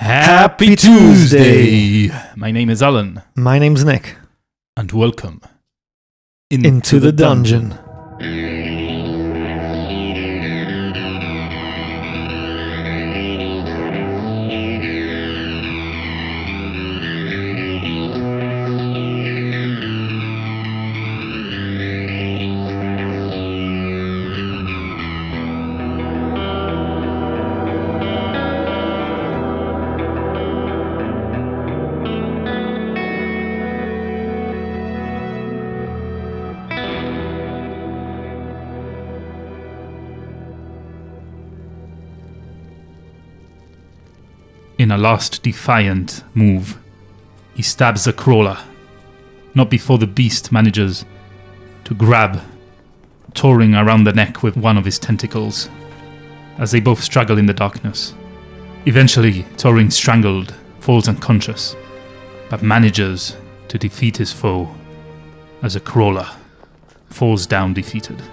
Happy Tuesday! My name is Alan. My name's Nick. And welcome into the dungeon. In a last defiant move, he stabs the crawler, not before the beast manages to grab Torin around the neck with one of his tentacles, as they both struggle in the darkness. Eventually, Torin, strangled, falls unconscious, but manages to defeat his foe as a crawler falls down defeated.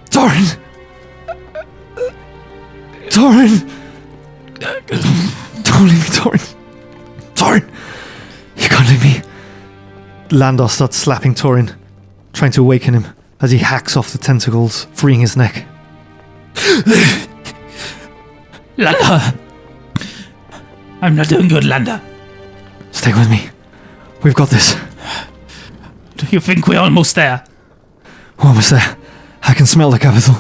Torin! Torin! Don't leave me, Torin. Torin! You can't leave me. Landar starts slapping Torin, trying to awaken him as he hacks off the tentacles, freeing his neck. Landar! I'm not doing good, Landar. Stay with me. We've got this. Do you think we're almost there? We're almost there. I can smell the capital.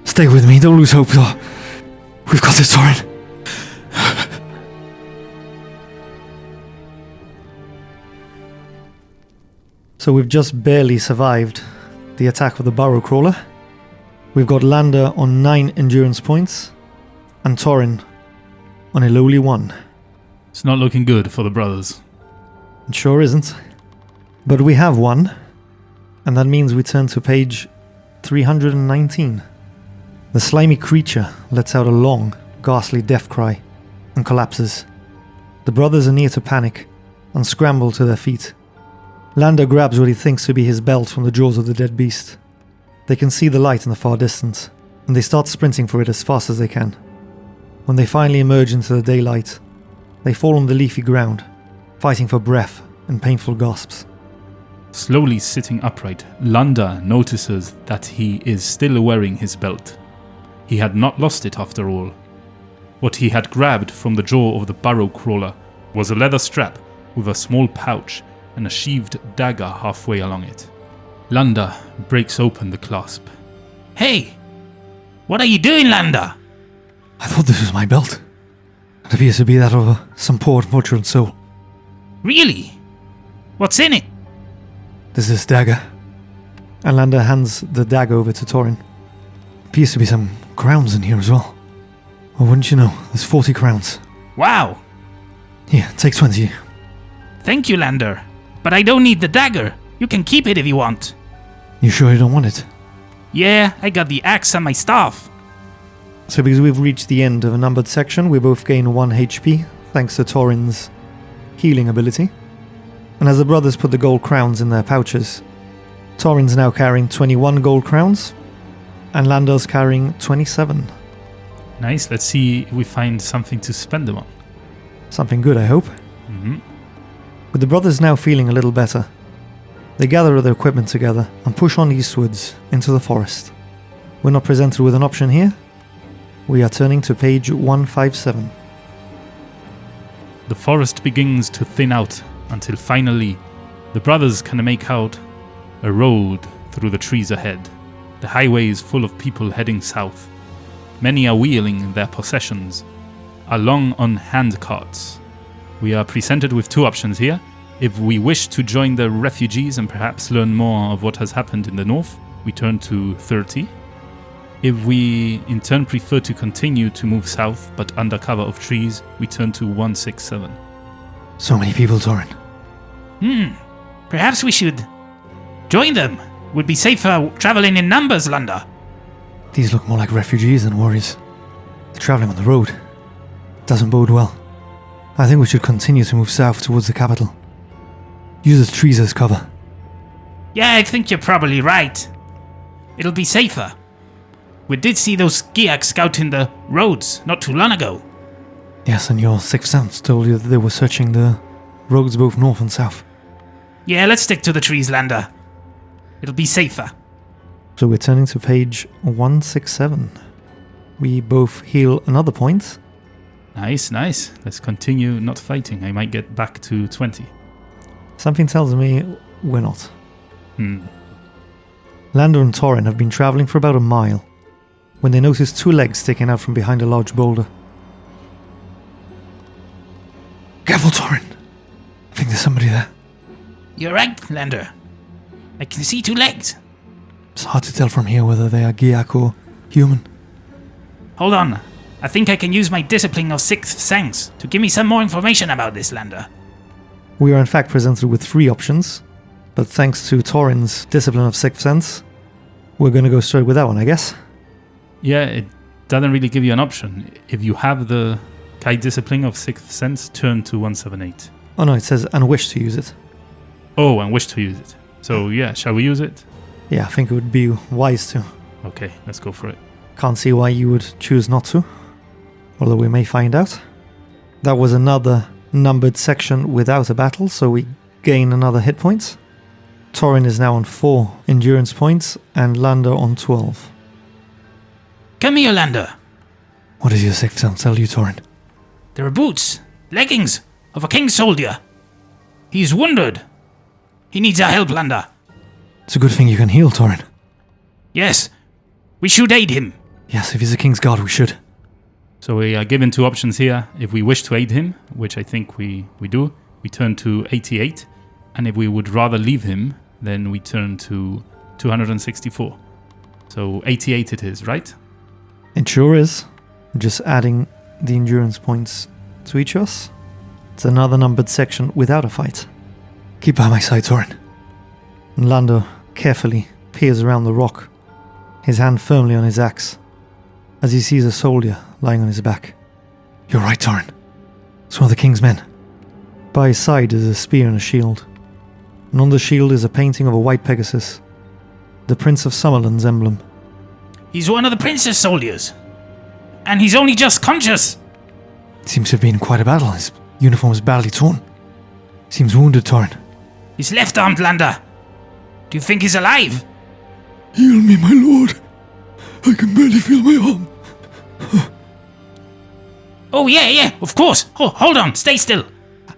Stay with me. Don't lose hope. We've got this, Torin. So we've just barely survived the attack of the burrow crawler. We've got Landar on 9 endurance points and Torin on a lowly 1. It's not looking good for the brothers. It sure isn't. But we have won, and that means we turn to page 319. The slimy creature lets out a long, ghastly death cry and collapses. The brothers are near to panic and scramble to their feet. Landar grabs what he thinks to be his belt from the jaws of the dead beast. They can see the light in the far distance, and they start sprinting for it as fast as they can. When they finally emerge into the daylight, they fall on the leafy ground, fighting for breath and painful gasps. Slowly sitting upright, Landar notices that he is still wearing his belt. He had not lost it after all. What he had grabbed from the jaw of the burrow crawler was a leather strap with a small pouch and a sheathed dagger halfway along it. Landar breaks open the clasp. Hey! What are you doing, Landar? I thought this was my belt. It appears to be that of some poor unfortunate soul. Really? What's in it? There's this dagger. And Landar hands the dagger over to Torin. Appears to be some crowns in here as well. Well, wouldn't you know, there's 40 crowns. Wow! Here, take 20. Thank you, Landar. But I don't need the dagger. You can keep it if you want. You sure you don't want it? Yeah, I got the axe and my staff. So because we've reached the end of a numbered section, we both gain 1 HP, thanks to Torin's healing ability. And as the brothers put the gold crowns in their pouches, Torin's now carrying 21 gold crowns, and Landar's carrying 27. Nice, let's see if we find something to spend them on. Something good, I hope. Mm-hmm. With the brothers now feeling a little better, they gather their equipment together and push on eastwards into the forest. We're not presented with an option here. We are turning to page 157. The forest begins to thin out until finally the brothers can make out a road through the trees ahead. The highway is full of people heading south. Many are wheeling their possessions along on hand carts. We are presented with 2 options here. If we wish to join the refugees and perhaps learn more of what has happened in the north, we turn to 30. If we in turn prefer to continue to move south but under cover of trees, we turn to 167. So many people, Torin. Perhaps we should join them. Would be safer traveling in numbers, Landar. These look more like refugees than warriors. They're traveling on the road. Doesn't bode well. I think we should continue to move south towards the capital. Use the trees as cover. Yeah, I think you're probably right. It'll be safer. We did see those Giaks scouting the roads not too long ago. Yes, and your sixth sense told you that they were searching the roads both north and south. Yeah, let's stick to the trees, Lander. It'll be safer. So we're turning to page 167. We both heal another point. Nice. Let's continue not fighting. I might get back to 20. Something tells me we're not. Hmm. Lander and Torin have been travelling for about a mile when they notice two legs sticking out from behind a large boulder. Careful, Torin. I think there's somebody there. You're right, Lander. I can see two legs. It's hard to tell from here whether they are Giak or human. Hold on. I think I can use my discipline of sixth sense to give me some more information about this, Lander. We are in fact presented with three options, but thanks to Torin's discipline of sixth sense, we're going to go straight with that one, I guess. Yeah, it doesn't really give you an option. If you have the Kai discipline of sixth sense, turn to 178. Oh no, it says and wish to use it. Oh, and wish to use it. So yeah, shall we use it? Yeah, I think it would be wise to. Okay, let's go for it. Can't see why you would choose not to, although we may find out. That was another numbered section without a battle, so we gain another hit point. Torin is now on 4 endurance points, and Lander on 12. Come here, Lander. What does your sixth sense tell you, Torin? There are boots, leggings of a king's soldier. He's wounded. He needs our help, Lander. It's a good thing you can heal, Torin. Yes, we should aid him. Yes, if he's a king's guard, we should. So we are given two options here. If we wish to aid him, which I think we do, we turn to 88. And if we would rather leave him, then we turn to 264. So 88 it is, right? It sure is. Just adding the endurance points to each of us. It's another numbered section without a fight. Keep by my side, Torin. And Lander carefully peers around the rock, his hand firmly on his axe, as he sees a soldier lying on his back. You're right, Torin. It's one of the king's men. By his side is a spear and a shield, and on the shield is a painting of a white Pegasus, the Prince of Summerland's emblem. He's one of the prince's soldiers. And he's only just conscious. It seems to have been quite a battle. His uniform is badly torn. Seems wounded, Torin. He's left-armed, Lander. Do you think he's alive? Heal me, my lord. I can barely feel my arm. Oh, yeah, of course. Oh, hold on, stay still.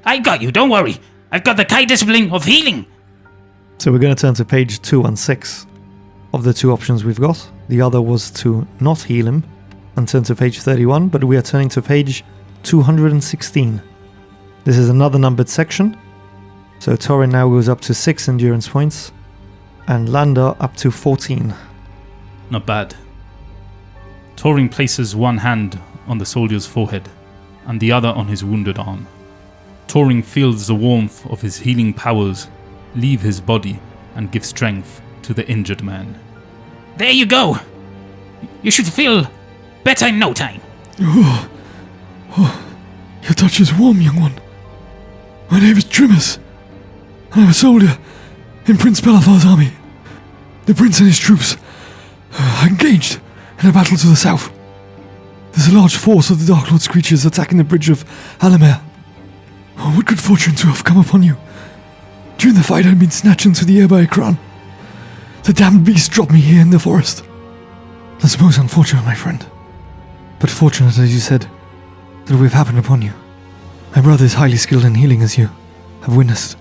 I got you, don't worry. I've got the Kai discipline of healing. So we're going to turn to page 216 of the two options we've got. The other was to not heal him and turn to page 31, but we are turning to page 216. This is another numbered section. So Torin now goes up to 6 endurance points, and Lander up to 14. Not bad. Torin places one hand on the soldier's forehead and the other on his wounded arm. Torin feels the warmth of his healing powers leave his body and give strength to the injured man. There you go. You should feel better in no time. Your touch is warm, young one. My name is Trimus, and I'm a soldier in Prince Belathar's army. The prince and his troops are engaged in a battle to the south. There's a large force of the Dark Lord's creatures attacking the bridge of Alamer. Oh, what good fortune to have come upon you. During the fight, I'd been snatched into the air by a Kraan. The damned beast dropped me here in the forest. That's most unfortunate, my friend. But fortunate, as you said, that we've happened upon you. My brother is highly skilled in healing, as you have witnessed.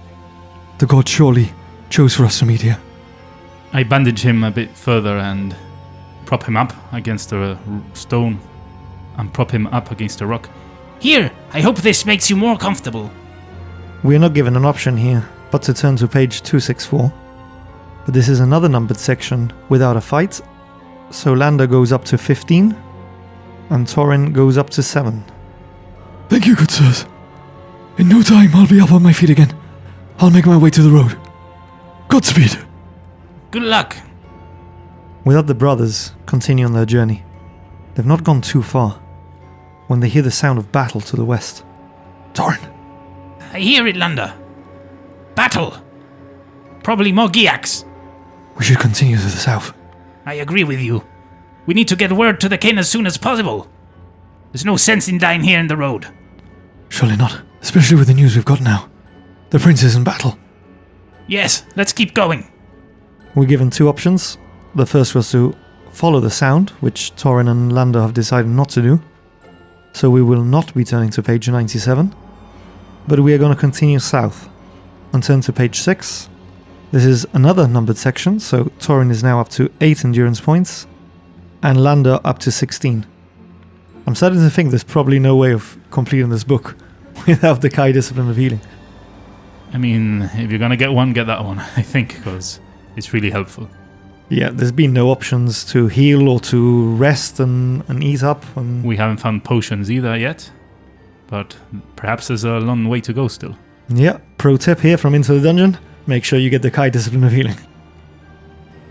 The god surely chose for us to meet here. I bandage him a bit further and prop him up against a stone and prop him up against a rock. Here, I hope this makes you more comfortable. We are not given an option here, but to turn to page 264. But this is another numbered section without a fight, so Lander goes up to 15, and Torin goes up to 7. Thank you, good sirs. In no time, I'll be up on my feet again. I'll make my way to the road. Godspeed. Good luck. With the brothers continue on their journey. They've not gone too far when they hear the sound of battle to the west. Torin! I hear it, Lander. Battle. Probably more Giaks. We should continue to the south. I agree with you. We need to get word to the king as soon as possible. There's no sense in dying here in the road. Surely not, especially with the news we've got now. The prince is in battle. Yes, let's keep going. We're given two options. The first was to follow the sound, which Torin and Lander have decided not to do. So we will not be turning to page 97, but we are going to continue south and turn to page 6. This is another numbered section, so Torin is now up to 8 endurance points, and Lander up to 16. I'm starting to think there's probably no way of completing this book without the Kai discipline of healing. I mean, if you're gonna get one, get that one, I think, because it's really helpful. Yeah, there's been no options to heal or to rest and eat up. And We haven't found potions either yet, but perhaps there's a long way to go still. yeah, pro tip here from Into the Dungeon, make sure you get the Kai discipline of healing.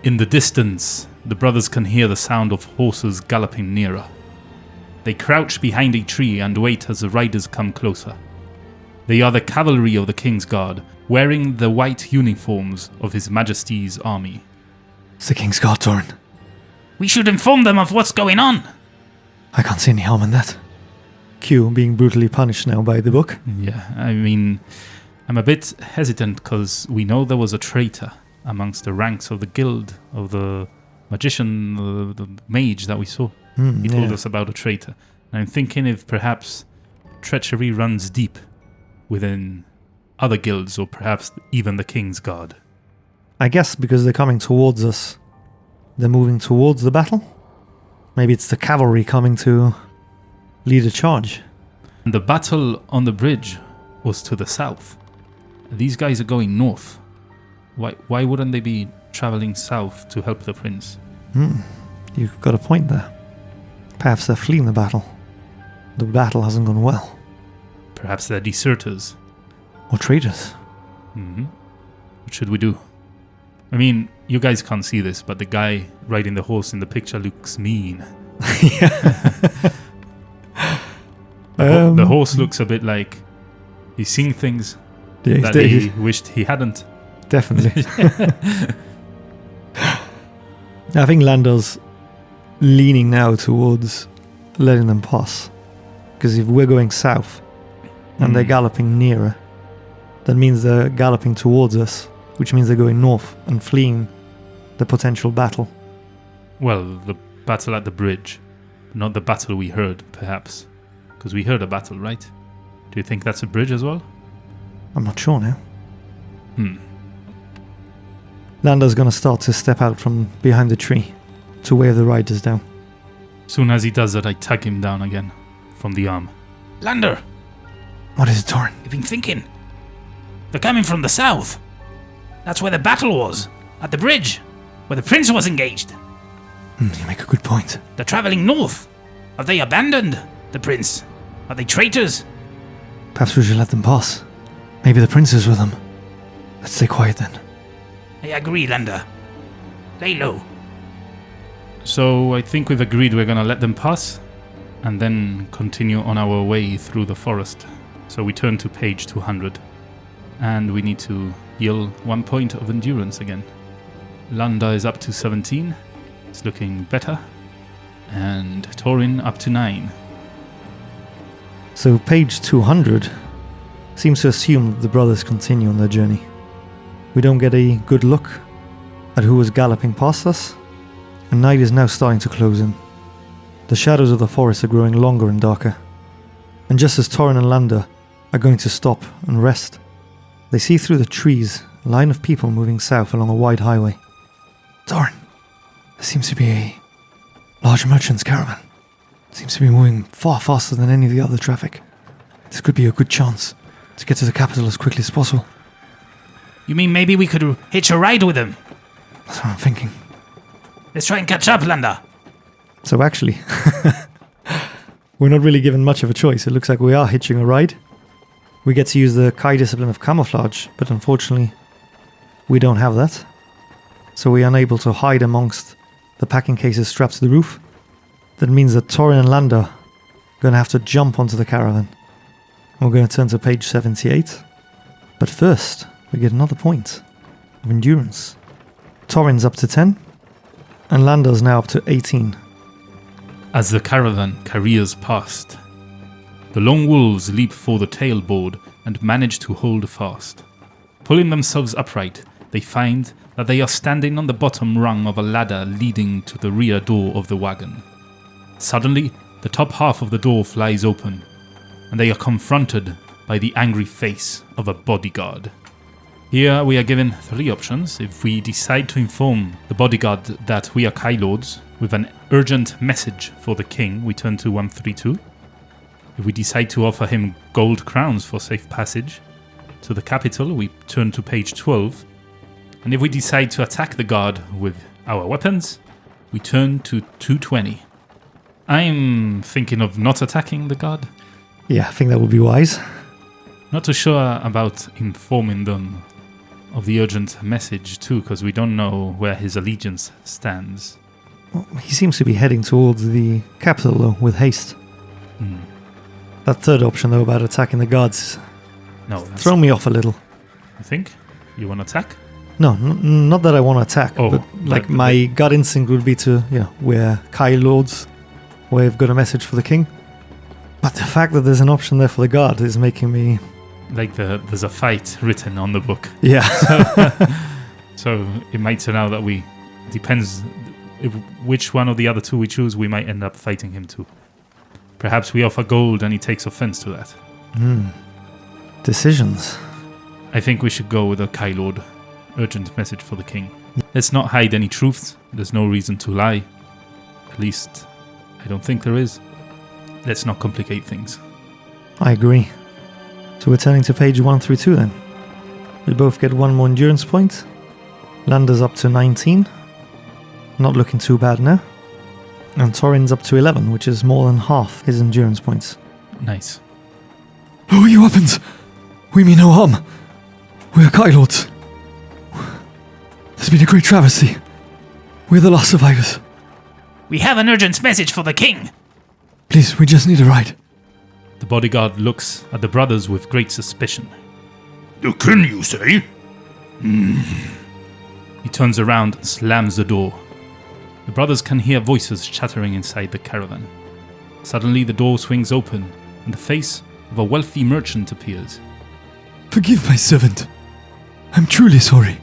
In the distance, the brothers can hear the sound of horses galloping nearer. They crouch behind a tree and wait as the riders come closer. They are the cavalry of the King's Guard, wearing the white uniforms of His Majesty's army. It's the King's Guard, Torin. We should inform them of what's going on. I can't see any harm in that. Q being brutally punished now by the book. Yeah, I mean, I'm a bit hesitant because we know there was a traitor amongst the ranks of the guild of the magician, the mage that we saw. He told us about a traitor. And I'm thinking if perhaps treachery runs deep within other guilds or perhaps even the King's Guard. I guess because they're coming towards us, they're moving towards the battle? Maybe it's the cavalry coming to lead a charge. And the battle on the bridge was to the south. These guys are going north. Why wouldn't they be traveling south to help the prince? You've got a point there. Perhaps they're fleeing the battle. The battle hasn't gone well. Perhaps they're deserters. Or traitors. What should we do? I mean, you guys can't see this, but the guy riding the horse in the picture looks mean. The horse looks a bit like he's seeing things that he wished he hadn't. Definitely. I think Lander's leaning now towards letting them pass. Because if we're going south and they're galloping nearer, that means they're galloping towards us, which means they're going north and fleeing the potential battle. Well, the battle at the bridge, not the battle we heard, perhaps. Because we heard a battle, right? Do you think that's a bridge as well? I'm not sure now. Lander's gonna start to step out from behind the tree to wave the riders down. Soon as he does that, I tag him down again from the arm. Lander, What is it, Torin? I've been thinking. They're coming from the south. That's where the battle was. At the bridge. Where the prince was engaged. You make a good point. They're travelling north. Have they abandoned the prince? Are they traitors? Perhaps we should let them pass. Maybe the prince is with them. Let's stay quiet then. I agree, Lander. Lay low. So I think we've agreed we're gonna let them pass and then continue on our way through the forest. So we turn to page 200 and we need to heal 1 point of endurance again. Landa is up to 17. It's looking better. And Torin up to 9. So page 200 seems to assume that the brothers continue on their journey. We don't get a good look at who was galloping past us, and night is now starting to close in. The shadows of the forest are growing longer and darker, and just as Torin and Lander are going to stop and rest, they see through the trees a line of people moving south along a wide highway. Torin, there seems to be a large merchant's caravan. It seems to be moving far faster than any of the other traffic. This could be a good chance to get to the capital as quickly as possible. You mean maybe we could hitch a ride with them? That's what I'm thinking. Let's try and catch up, Lander. So actually, we're not really given much of a choice. It looks like we are hitching a ride. We get to use the Kai discipline of camouflage, but unfortunately, we don't have that. So we're unable to hide amongst the packing cases strapped to the roof. That means that Torin and Lander are going to have to jump onto the caravan. And we're going to turn to page 78. But first, we get another point of endurance. Torin's up to 10, and Lander's now up to 18. As the caravan careers past, the lone wolves leap for the tailboard and manage to hold fast. Pulling themselves upright, they find that they are standing on the bottom rung of a ladder leading to the rear door of the wagon. Suddenly, the top half of the door flies open, and they are confronted by the angry face of a bodyguard. Here we are given 3 options. If we decide to inform the bodyguard that we are Kai Lords with an urgent message for the king, we turn to 132. If we decide to offer him gold crowns for safe passage to the capital, we turn to page 12. And if we decide to attack the guard with our weapons, we turn to 220. I'm thinking of not attacking the guard. Yeah, I think that would be wise. Not too sure about informing them of the urgent message too, because we don't know where his allegiance stands. Well, he seems to be heading towards the capital, though, with haste. That third option, though, about attacking the guards, No, that's... throw me off a little. You think? You want to attack? No, not that I want to attack, but like my gut instinct would be to, we're Kai Lords, we've got a message for the king. But the fact that there's an option there for the guard is making me... Like there's a fight written on the book. Yeah. So it might turn out that depends if which one of the other two we choose, we might end up fighting him too. Perhaps we offer gold and he takes offense to that. Decisions. I think we should go with a Kai Lord. Urgent message for the king. Let's not hide any truths. There's no reason to lie. At least, I don't think there is. Let's not complicate things. I agree. So we're turning to page 132 then. We both get 1 more endurance point. Lander's up to 19. Not looking too bad now. And Torin's up to 11, which is more than half his endurance points. Nice. Lower your weapons! We mean no harm. We're Kai Lords. There's been a great travesty. We're the last survivors. We have an urgent message for the king. Please, we just need a ride. The bodyguard looks at the brothers with great suspicion. The king, you say? He turns around and slams the door. The brothers can hear voices chattering inside the caravan. Suddenly the door swings open and the face of a wealthy merchant appears. Forgive my servant. I'm truly sorry.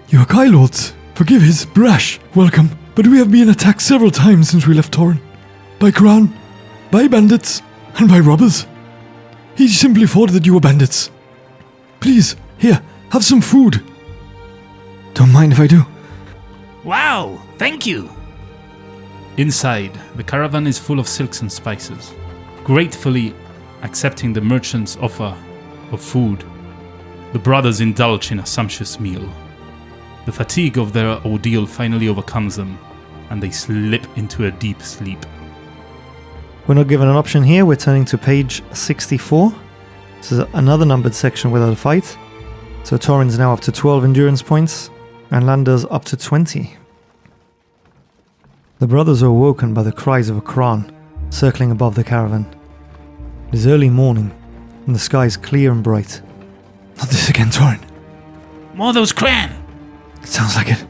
You are Kai Lords. Forgive his brash welcome, but we have been attacked several times since we left Torin. By Kraan, by bandits, and by robbers. He simply thought that you were bandits. Please, here, have some food. Don't mind if I do. Wow, thank you. Inside, the caravan is full of silks and spices. Gratefully accepting the merchant's offer of food, the brothers indulge in a sumptuous meal. The fatigue of their ordeal finally overcomes them, and they slip into a deep sleep. We're not given an option here. We're turning to page 64. This is another numbered section without a fight. So Torin's now up to 12 endurance points, and Lander's up to 20. The brothers are awoken by the cries of a Kraan circling above the caravan. It is early morning, and the sky is clear and bright. Not this again, Torin. More of those Kraan. It sounds like it.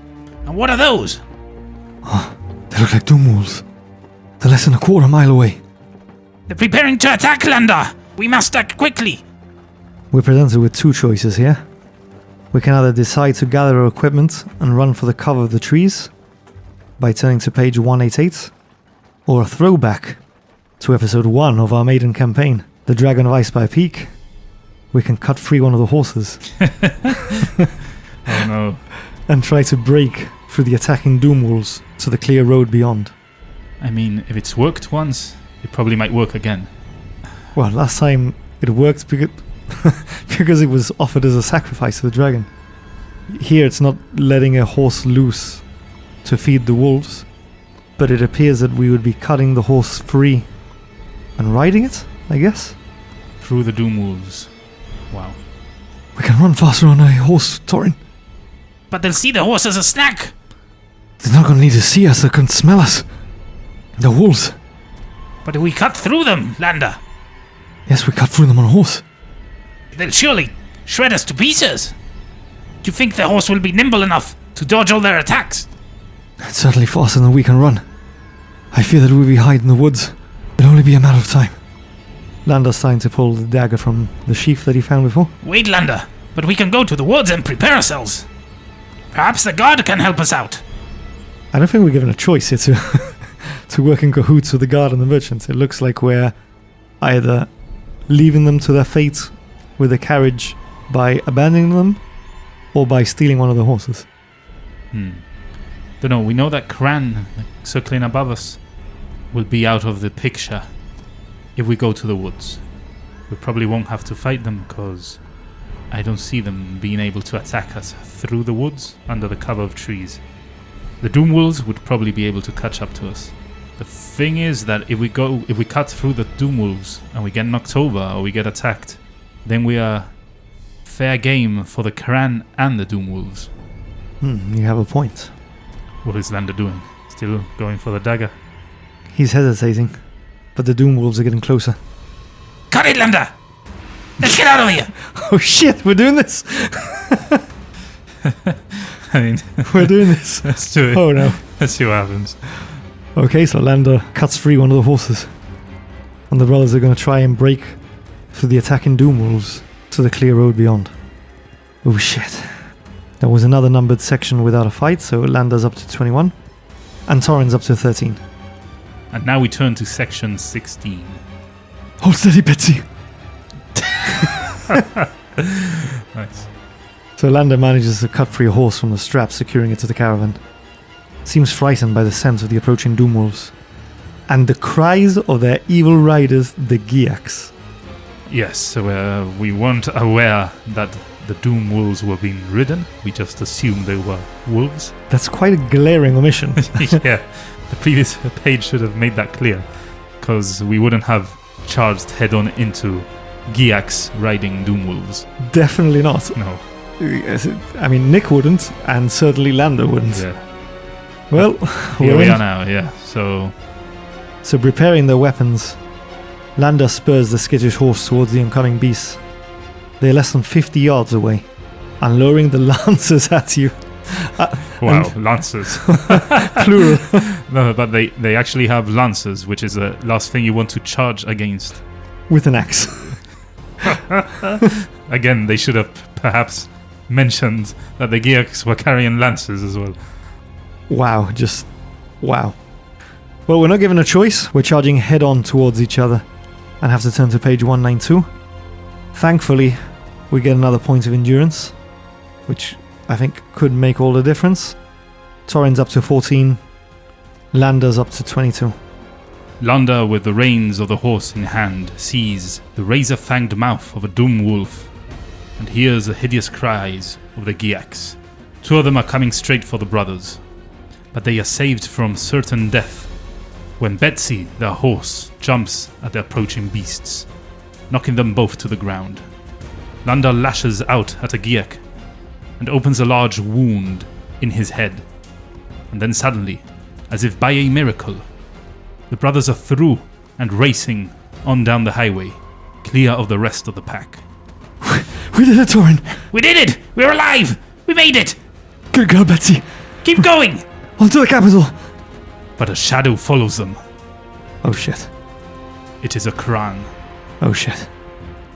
And what are those? Oh, they look like doom wolves. They're less than a quarter mile away. They're preparing to attack, Lander. We must act quickly. We're presented with 2 choices here. We can either decide to gather our equipment and run for the cover of the trees by turning to page 188, or a throwback to episode 1 of our maiden campaign, The Dragon of Ice by Peak. We can cut free one of the horses. Oh no. And try to break through the attacking doom wolves to the clear road beyond. I mean, if it's worked once, it probably might work again. Well, last time it worked because it was offered as a sacrifice to the dragon. Here it's not letting a horse loose to feed the wolves, but it appears that we would be cutting the horse free and riding it, I guess? Through the doom wolves. Wow. We can run faster on a horse, Torin. But they'll see the horse as a snack. They're not gonna need to see us, they can smell us. The wolves. But if we cut through them, Lander, Yes, we cut through them on a horse. they'll surely shred us to pieces. Do you think the horse will be nimble enough to dodge all their attacks? It's certainly faster than we can run. I fear that if we hide in the woods, it'll only be a matter of time. Lander's starting to pull the dagger from the sheath that he found before. Wait, Lander, but we can go to the woods and prepare ourselves. Perhaps the guard can help us out. I don't think we're given a choice here to work in cahoots with the guard and the merchants. It looks like we're either leaving them to their fate with a carriage by abandoning them, or by stealing one of the horses. Don't know. We know that Kraan, circling above us, will be out of the picture if we go to the woods. We probably won't have to fight them because I don't see them being able to attack us through the woods under the cover of trees. The Doom Wolves would probably be able to catch up to us. The thing is that if we cut through the Doom Wolves and we get knocked over or we get attacked, then we are fair game for the Kraan and the Doom Wolves. You have a point. What is Lander doing? Still going for the dagger? He's hesitating, but the Doom Wolves are getting closer. Cut it, Lander! Let's get out of here! Oh shit, we're doing this! I mean, We're doing this. let's do it. Oh no. Let's see what happens. Okay, so Lander cuts free one of the horses. And the brothers are going to try and break through the attacking Doom Wolves to the clear road beyond. Oh shit. There was another numbered section without a fight, so Lander's up to 21. And Torrin's up to 13. And now we turn to section 16. Hold steady, Betsy. Nice. So Lander manages to cut free a horse from the strap securing it to the caravan. Seems frightened by the scent of the approaching Doom Wolves. And the cries of their evil riders, the Giaks. Yes, so we weren't aware that the Doom Wolves were being ridden. We just assumed they were wolves. That's quite a glaring omission. Yeah, the previous page should have made that clear, because we wouldn't have charged head-on into Giaks riding Doom Wolves. Definitely not. No. I mean, Nick wouldn't, and certainly Lander wouldn't. Yeah. Well, Here we're we in. are now, yeah. So, So preparing their weapons, Lander spurs the skittish horse towards the oncoming beasts. They're less than 50 yards away, and lowering the lancers at you. wow, lancers. Plural. No, but they actually have lancers, which is the last thing you want to charge against. With an axe. Again, they should have perhaps mentioned that the Giaks were carrying lancers as well. Wow, just wow. Well, we're not given a choice. We're charging head on towards each other and have to turn to page 192. Thankfully, we get another point of endurance, which I think could make all the difference. Torrin's up to 14. Lander's up to 22. Lander, with the reins of the horse in hand, sees the razor-fanged mouth of a Doom Wolf and hears the hideous cries of the Giaks. Two of them are coming straight for the brothers, but they are saved from certain death when Betsy, their horse, jumps at the approaching beasts, knocking them both to the ground. Lander lashes out at a Giak and opens a large wound in his head. And then suddenly, as if by a miracle, the brothers are through and racing on down the highway, clear of the rest of the pack. We did it, Torrin. We did it! We're alive! We made it! Good girl, Betsy. Keep going! On to the capital. But a shadow follows them. Oh shit. It is a Kraan, Oh shit.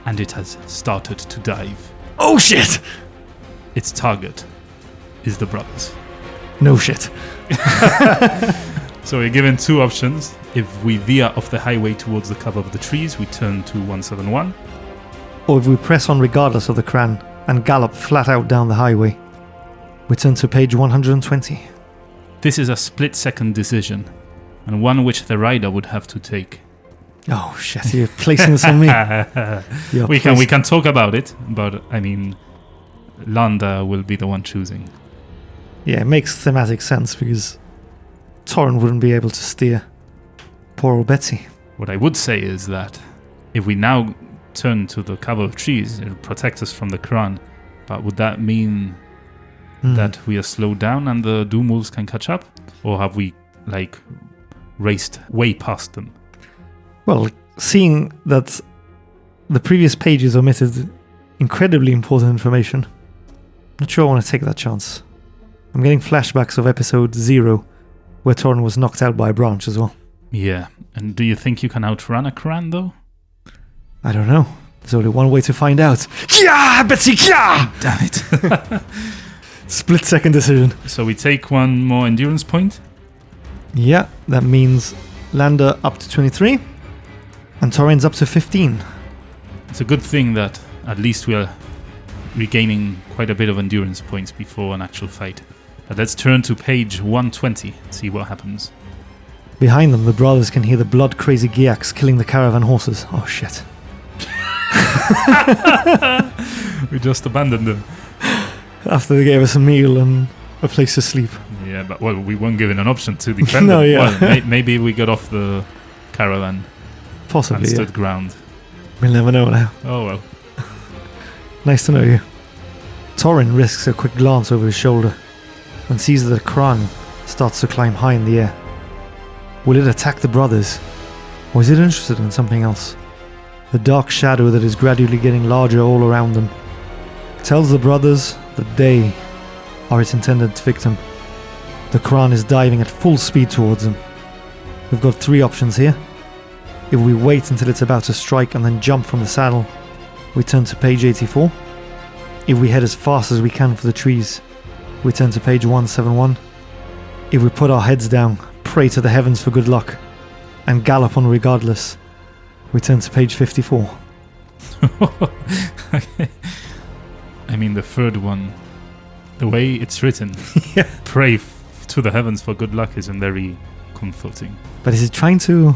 and it has started to dive. Oh shit. Its target is the brothers. No shit. So we're given two options. If we veer off the highway towards the cover of the trees, we turn to 171. Or if we press on regardless of the Kraan and gallop flat out down the highway, we turn to page 120. This is a split-second decision, and one which the rider would have to take. Oh shit, you're placing this on me. You're we placing- can talk about it, but I mean, Lander will be the one choosing. Yeah, it makes thematic sense because Torrin wouldn't be able to steer poor old Betsy. What I would say is that if we now turn to the cover of trees, it'll protect us from the Kraan. But would that mean that we are slowed down and the Doom Wolves can catch up? Or have we, raced way past them? Well, seeing that the previous pages omitted incredibly important information, not sure I want to take that chance. I'm getting flashbacks of episode 0, where Torrin was knocked out by a branch as well. Yeah. And do you think you can outrun a Kraan, though? I don't know. There's only one way to find out. Yeah, Betsy, yeah! Damn it. Split second decision. So we take one more endurance point. Yeah, that means Lander up to 23 and Torrin's up to 15. It's a good thing that at least we are regaining quite a bit of endurance points before an actual fight. But let's turn to page 120 and see what happens. Behind them, the brothers can hear the blood-crazy Giaks killing the caravan horses. Oh, shit. We just abandoned them. After they gave us a meal and a place to sleep. Yeah, but well, we weren't given an option to defend No, them. yeah. Well, maybe we got off the caravan Possibly, and yeah. stood ground. We'll never know now. Oh well. Nice to know you. Torrin risks a quick glance over his shoulder and sees that Kraan starts to climb high in the air. Will it attack the brothers? Or is it interested in something else? The dark shadow that is gradually getting larger all around them tells the brothers that they are its intended victim. The Kraan is diving at full speed towards them. We've got three options here. If we wait until it's about to strike and then jump from the saddle, we turn to page 84. If we head as fast as we can for the trees, we turn to page 171. If we put our heads down, pray to the heavens for good luck, and gallop on regardless, we turn to page 54. I mean, the third one, the way it's written, Yeah. pray to the heavens for good luck, isn't very comforting. But is it trying to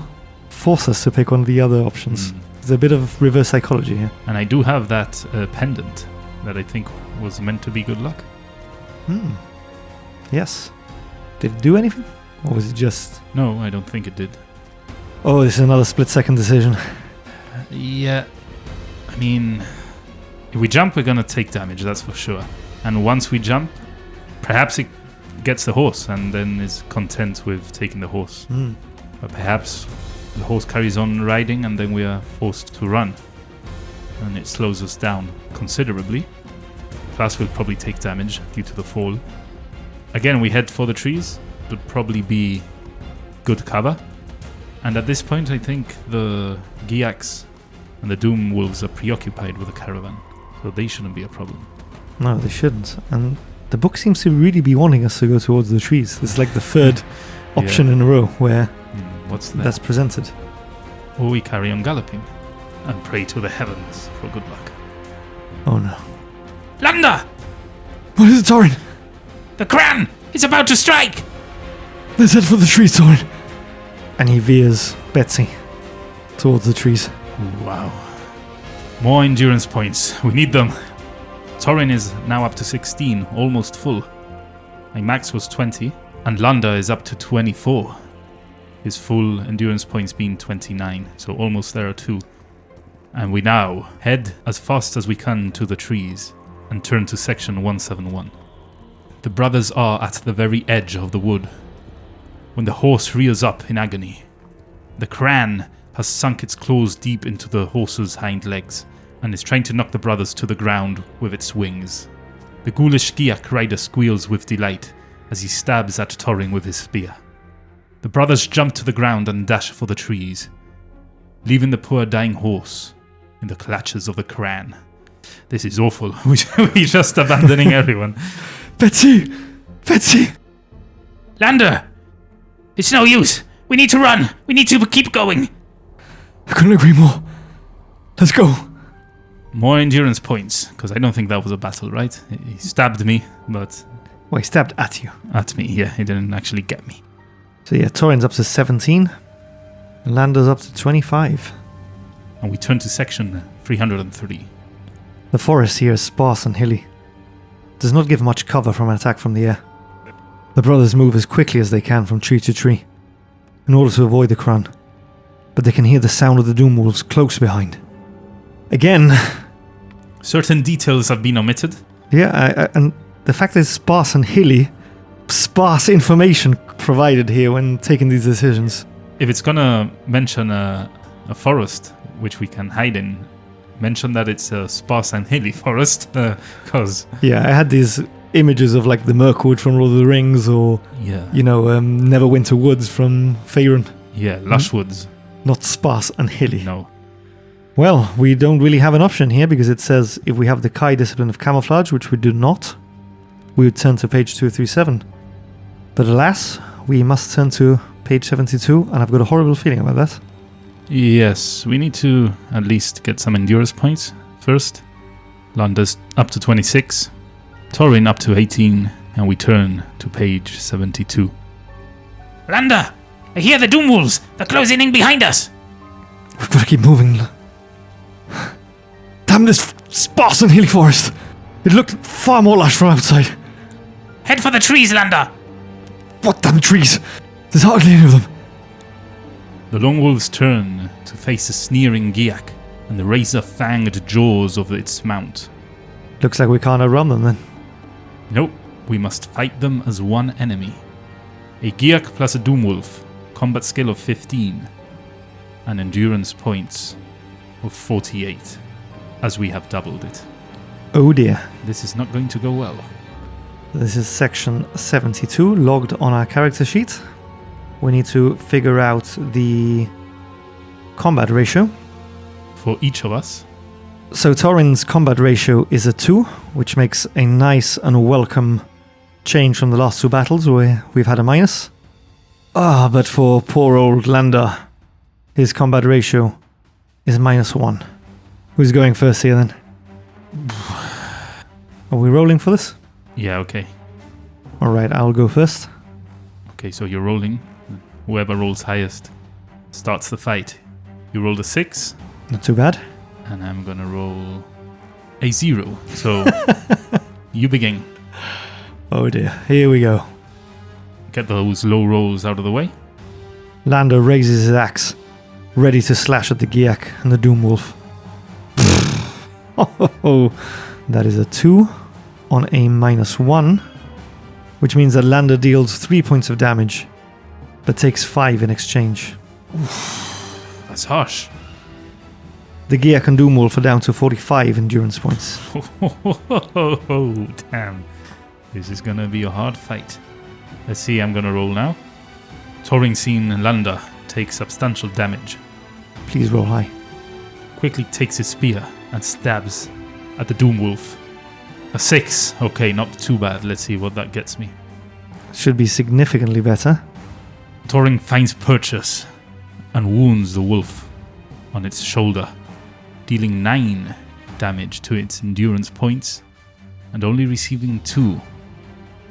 force us to pick one of the other options? There's a bit of reverse psychology here. And I do have that pendant that I think was meant to be good luck. Yes. Did it do anything? Or was it just... No, I don't think it did. Oh, this is another split-second decision. Yeah, I mean, if we jump, we're gonna take damage, that's for sure. And once we jump, perhaps it gets the horse and then is content with taking the horse. But perhaps the horse carries on riding and then we are forced to run. And it slows us down considerably. Plus, we'll probably take damage due to the fall. Again, we head for the trees. Would probably be good cover. And at this point, I think the Giaks and the Doom Wolves are preoccupied with the caravan. So they shouldn't be a problem. No, they shouldn't. And the book seems to really be wanting us to go towards the trees. It's like the third option in a row where What's that? that's presented. Or we carry on galloping and pray to the heavens for good luck. Oh no. Lander! What is it, Torrin? The Kraan is about to strike! Let's head for the trees, Torrin. And he veers Betsy towards the trees. Wow. More endurance points. We need them. Torrin is now up to 16, almost full. My max was 20, and Lander is up to 24. His full endurance points being 29, so almost there are two. And we now head as fast as we can to the trees and turn to section 171. The brothers are at the very edge of the wood when the horse rears up in agony. The Kraan has sunk its claws deep into the horse's hind legs and is trying to knock the brothers to the ground with its wings. The ghoulish Giak rider squeals with delight as he stabs at Torrin with his spear. The brothers jump to the ground and dash for the trees, leaving the poor dying horse in the clutches of the Kraan. This is awful. We're just abandoning everyone. Betsy! Betsy! Lander! It's no use. We need to run. We need to keep going. I couldn't agree more. Let's go. More endurance points, because I don't think that was a battle, right? He stabbed me, but Well, he stabbed at you. at me, yeah, he didn't actually get me. So yeah, Torrin's up to 17. And Lander's up to 25. And we turn to section 303. The forest here is sparse and hilly. Does not give much cover from an attack from the air. The brothers move as quickly as they can from tree to tree, in order to avoid the Kraan. But they can hear the sound of the Doom Wolves close behind. Again, Certain details have been omitted. yeah, and the fact that it's sparse and hilly, sparse information provided here when taking these decisions. If it's gonna mention a forest which we can hide in, mention that it's a sparse and hilly forest, because Yeah, I had these images of like the Mirkwood from Lord of the Rings, or yeah, Neverwinter Woods from Faerun. Yeah, lush woods. Not sparse and hilly. No. Well, we don't really have an option here because it says if we have the Kai discipline of camouflage, which we do not, we would turn to page 237. But alas, we must turn to page 72, and I've got a horrible feeling about that. Yes, we need to at least get some endurance points first. Landa's up to 26, Torin up to 18, and we turn to page 72. Landa, I hear the Doom Wolves. They're closing in behind us. We've got to keep moving. Damn this sparse and hilly forest. It looked far more lush from outside. Head for the trees, Landa. What damn trees? There's hardly any of them. The LoneWolves turn to face a sneering Giak and the razor-fanged jaws of its mount. Looks like we can't outrun them then. Nope, we must fight them as one enemy. A Giak plus a Doomwolf, combat skill of 15, and endurance points of 48, as we have doubled it. Oh dear. This is not going to go well. This is section 72, logged on our character sheet. We need to figure out the combat ratio. For each of us, So Torin's combat ratio is a 2, which makes a nice and welcome change from the last 2 battles where we've had a minus. But for poor old Landa, his combat ratio is -1. Who's going first here then? Are we rolling for this? yeah, okay. Alright, I'll go first. Okay, so you're rolling. Whoever rolls highest starts the fight. You rolled a 6, Not too bad. and I'm gonna roll a 0. So you begin. Oh dear, here we go. Get those low rolls out of the way. Landa raises his axe, ready to slash at the Giak and the Doomwolf. Oh, that is a 2 on a -1, which means that Landa deals 3 points of damage, but takes 5 in exchange. That's harsh. The Giak and Doomwolf are down to 45 endurance points. Oh, damn. This is gonna be a hard fight. Let's see, I'm gonna roll now. Torin Landa takes substantial damage. Please roll high. Quickly takes his spear and stabs at the Doomwolf. A 6. Okay, not too bad. Let's see what that gets me. Should be significantly better. Torin finds purchase and wounds the wolf on its shoulder, dealing 9 damage to its endurance points and only receiving 2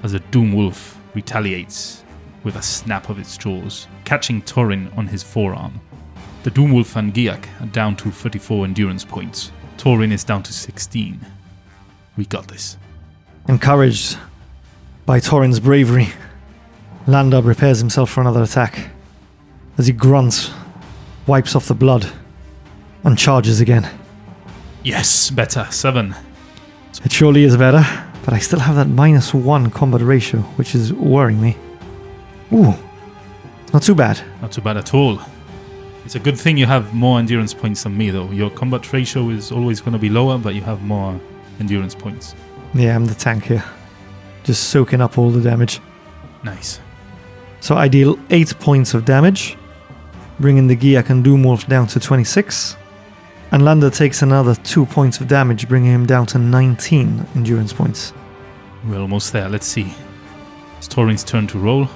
as the Doomwolf retaliates with a snap of its jaws, catching Torin on his forearm. The Doomwolf and Giak are down to 34 endurance points. Torin is down to 16. We got this. Encouraged by Torin's bravery, Landa prepares himself for another attack as he grunts, wipes off the blood, and charges again. Yes, better. 7. It surely is better, but I still have that -1 combat ratio, which is worrying me. Ooh, not too bad. Not too bad at all. It's a good thing you have more endurance points than me, though. Your combat ratio is always going to be lower, but you have more endurance points. Yeah, I'm the tank here. Just soaking up all the damage. Nice. So I deal 8 points of damage, bringing the Giak and Doomwolf down to 26. And Landa takes another 2 points of damage, bringing him down to 19 endurance points. We're almost there. Let's see. It's Torin's turn to roll.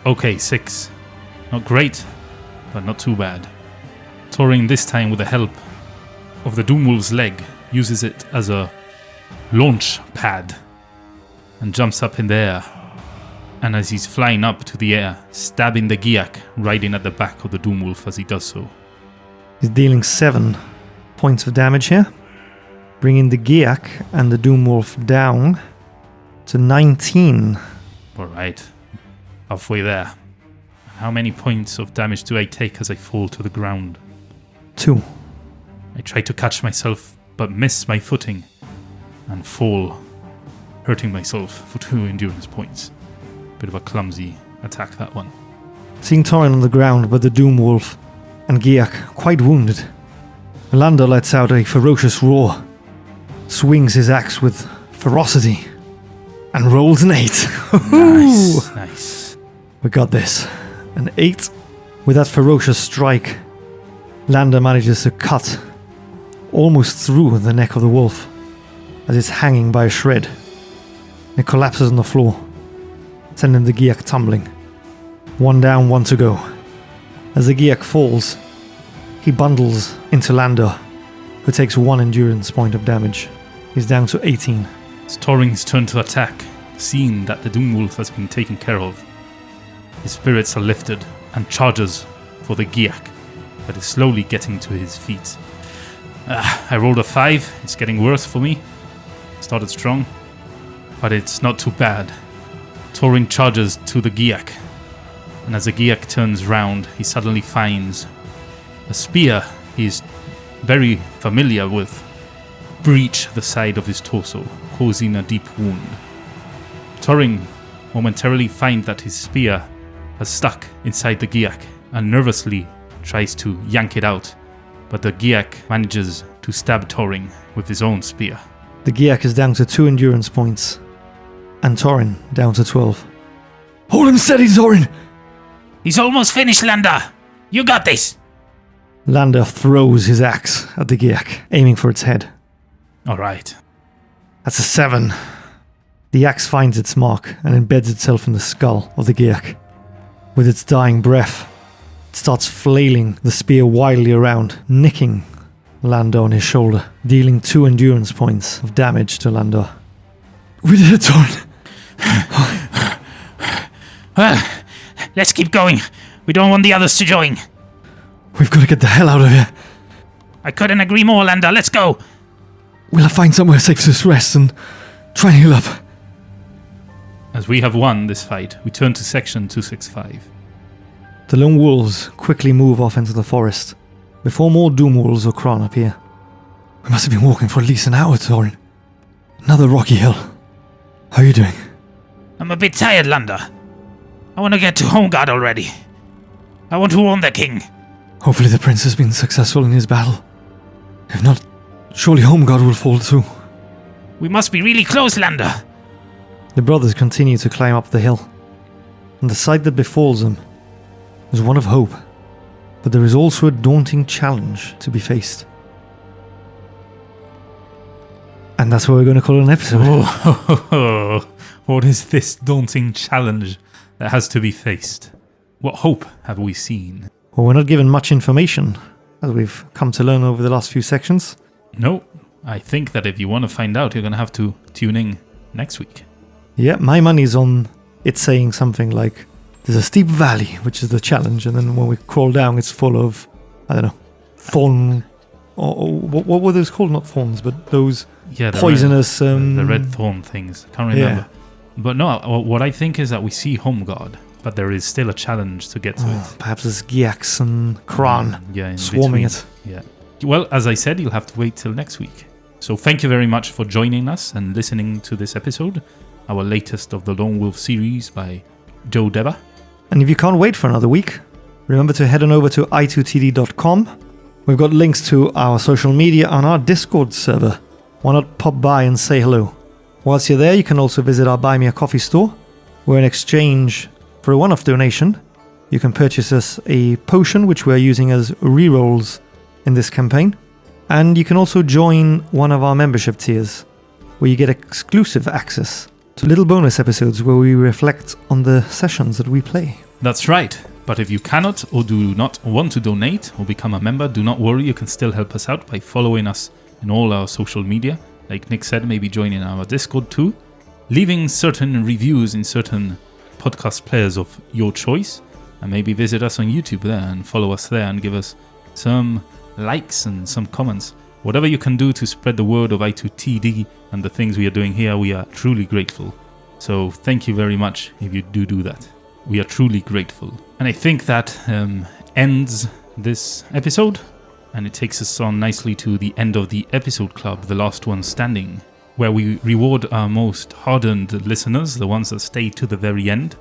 Okay, 6. Not great, but not too bad. Torin, this time with the help of the Doomwolf's leg, uses it as a launch pad and jumps up in the air. And as he's flying up to the air, stabbing the Giak right in at the back of the Doomwolf as he does so. He's dealing 7 points of damage here, bringing the Giak and the Doomwolf down to 19. Alright, halfway there. How many points of damage do I take as I fall to the ground? 2. I try to catch myself, but miss my footing and fall, hurting myself for 2 endurance points. Bit of a clumsy attack, that one. Seeing Torin on the ground, but the Doomwolf and Giak quite wounded, Landa lets out a ferocious roar, swings his axe with ferocity, and rolls an 8. Nice, nice. We got this. An 8 With that ferocious strike, Lander manages to cut almost through the neck of the wolf as it's hanging by a shred. It collapses on the floor, sending the Giak tumbling. One down, one to go. As the Giak falls, he bundles into Lander, who takes 1 endurance point of damage. He's down to 18. It's Thorin's turn to attack, seeing that the Doomwolf has been taken care of. His spirits are lifted and charges for the Giak, but is slowly getting to his feet. I rolled a 5. It's getting worse for me. Started strong, but it's not too bad. Thorin charges to the Giak, and as the Giak turns round, he suddenly finds a spear he's very familiar with breach the side of his torso, causing a deep wound. Thorin momentarily finds that his spear has stuck inside the Giak and nervously tries to yank it out, but the Giak manages to stab Thorin with his own spear. The Giak is down to 2 endurance points, and Thorin down to 12. Hold him steady, Thorin! He's almost finished, Lander. You got this. Lander throws his axe at the Giak, aiming for its head. Alright. That's a 7. The axe finds its mark and embeds itself in the skull of the Giak. With its dying breath, it starts flailing the spear wildly around, nicking Lander on his shoulder, dealing 2 endurance points of damage to Lander. We did it, Thorin! Well, let's keep going. We don't want the others to join. We've got to get the hell out of here. I couldn't agree more, Lander. Let's go. We'll have to find somewhere safe to rest and try and heal up. As we have won this fight, we turn to section 265. The lone wolves quickly move off into the forest, before more doom wolves or Kraan appear. We must have been walking for at least an hour, Thorin. Another rocky hill. How are you doing? I'm a bit tired, Lander. I want to get to Homeguard already. I want to warn the king. Hopefully the prince has been successful in his battle. If not, surely Homeguard will fall too. We must be really close, Lander. The brothers continue to climb up the hill, and the sight that befalls them is one of hope, but there is also a daunting challenge to be faced. And that's what we're going to call an episode. Oh, what is this daunting challenge that has to be faced? What hope have we seen? Well, we're not given much information, as we've come to learn over the last few sections. No, I think that if you want to find out, you're going to have to tune in next week. Yeah, my money's on it saying something like, there's a steep valley, which is the challenge, and then when we crawl down, it's full of, I don't know, thorn, or what were those called? Not thorns, but those the poisonous... the red thorn things. I can't remember. Yeah. But no, what I think is that we see Homeguard, but there is still a challenge to get to it. Perhaps there's Giaks and Kraan swarming it. Yeah. Well, as I said, you'll have to wait till next week. So thank you very much for joining us and listening to this episode, our latest of the Lone Wolf series by Joe Deba. And if you can't wait for another week, remember to head on over to i2td.com. We've got links to our social media on our Discord server. Why not pop by and say hello? Whilst you're there, you can also visit our Buy Me a Coffee store, where in exchange for a one-off donation, you can purchase us a potion, which we're using as rerolls in this campaign. And you can also join one of our membership tiers, where you get exclusive access to little bonus episodes where we reflect on the sessions that we play. That's right. But if you cannot or do not want to donate or become a member, do not worry, you can still help us out by following us in all our social media. Like Nick said, maybe joining our Discord too, leaving certain reviews in certain podcast players of your choice, and maybe visit us on YouTube there and follow us there and give us some likes and some comments. Whatever you can do to spread the word of I2TD and the things we are doing here, we are truly grateful. So thank you very much if you do that. We are truly grateful. And I think that ends this episode, and it takes us on nicely to the end of the episode club, the last one standing, where we reward our most hardened listeners, the ones that stay to the very end.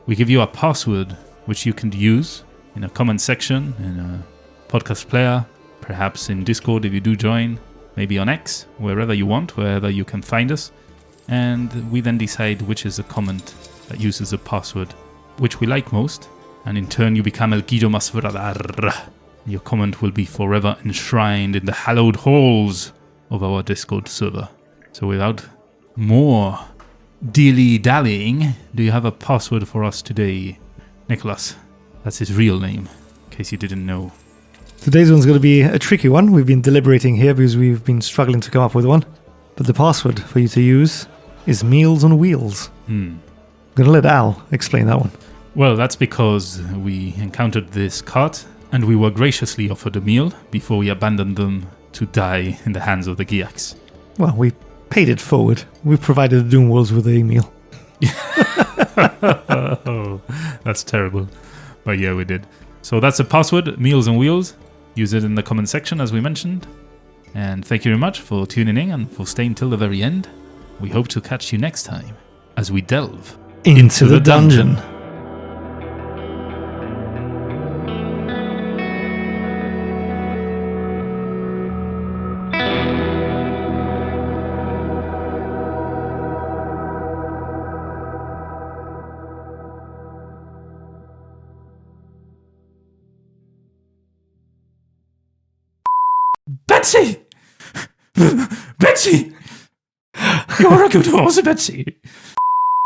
We give you a password which you can use in a comment section, in a podcast player, perhaps in Discord if you do join, maybe on X, wherever you want, wherever you can find us. And we then decide which is the comment that uses the password which we like most. and in turn you become El Guido Masvradar. Your comment will be forever enshrined in the hallowed halls of our Discord server. So without more dilly-dallying, do you have a password for us today? Nicholas, that's his real name, in case you didn't know. Today's one's going to be a tricky one. We've been deliberating here because we've been struggling to come up with one. But the password for you to use is Meals on Wheels. I'm going to let Al explain that one. Well, that's because we encountered this cart and we were graciously offered a meal before we abandoned them to die in the hands of the Giaks. Well, we paid it forward. We provided the Doom Wolves with a meal. Oh, that's terrible. But yeah, we did. So that's the password, Meals on Wheels. Use it in the comment section as we mentioned. And thank you very much for tuning in and for staying till the very end. We hope to catch you next time as we delve Into the dungeon. Betsy! Betsy! You're a good horse, Betsy.